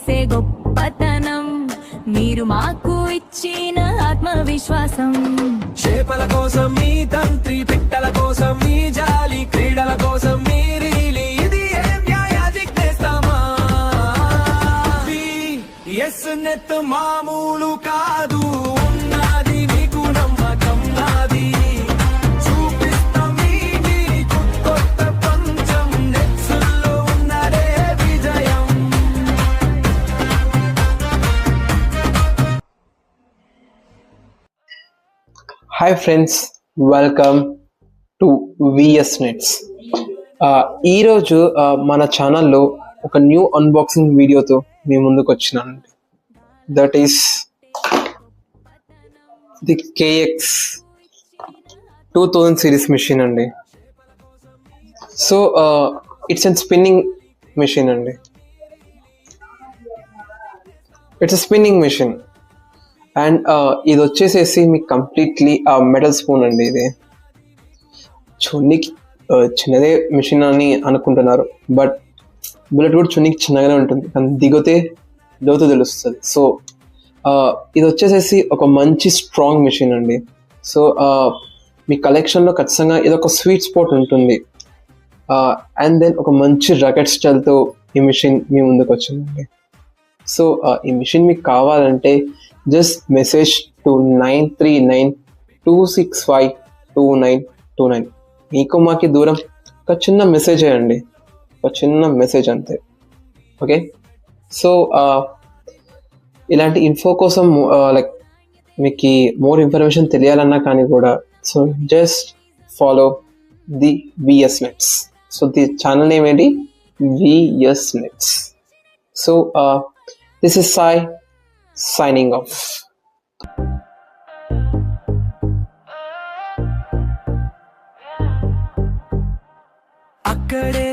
చేసే గొప్పతనం మీరు మాకు ఇచ్చిన ఆత్మవిశ్వాసం. చేపల కోసం మీ తంత్రి, పిట్టల కోసం మీ జాలి, క్రీడల కోసం మీ రీలి, ఇది ఏం న్యాయ జిజ్ఞేస్తామా? ఎస్ నెత్ మామూలు కాదు, ఉన్నది మీకు నమ్మకం నాది. చూపిస్తాం మీకు కొత్త పంచం, నెట్స్లో ఉన్నదే విజయం. Hi friends, welcome to VS Nets. ఈరోజు మన ఛానల్లో ఒక న్యూ అన్బాక్సింగ్ వీడియోతో మీ ముందుకు వచ్చినానండి. That is the KX 2000 series machine అండి. So it's and spinning machine అండి. ఇట్స్ స్పిన్నింగ్ మిషన్ అండ్ ఇది వచ్చేసేసి మీకు కంప్లీట్లీ మెటల్ స్పూన్ అండి. ఇది చున్నీకి చిన్నదే మిషన్ అని అనుకుంటున్నారు, బట్ బుల్లెట్ కూడా చున్నీకి చిన్నగానే ఉంటుంది, కానీ దిగితే లోతు తెలుస్తుంది. సో ఇది వచ్చేసేసి ఒక మంచి స్ట్రాంగ్ మిషన్ అండి. సో మీ కలెక్షన్లో ఖచ్చితంగా ఇది ఒక స్వీట్ స్పాట్ ఉంటుంది. అండ్ దెన్ ఒక మంచి రకెట్ స్టైల్తో ఈ మిషన్ మీ ముందుకు వచ్చిందండి. సో ఈ మిషన్ మీకు కావాలంటే జస్ట్ మెసేజ్ టు 9392652929. మీకు మాకి దూరం ఒక చిన్న మెసేజ్ చేయండి, ఒక చిన్న మెసేజ్ అంతే. ఓకే, సో ఇలాంటి ఇన్ఫో కోసం లైక్ మీకు మోర్ ఇన్ఫర్మేషన్ తెలియాలన్నా కానీ కూడా, so just follow the VS Nets. So the channel name ఏంటి? VS Nets. So this is Sai signing off. అక్కడే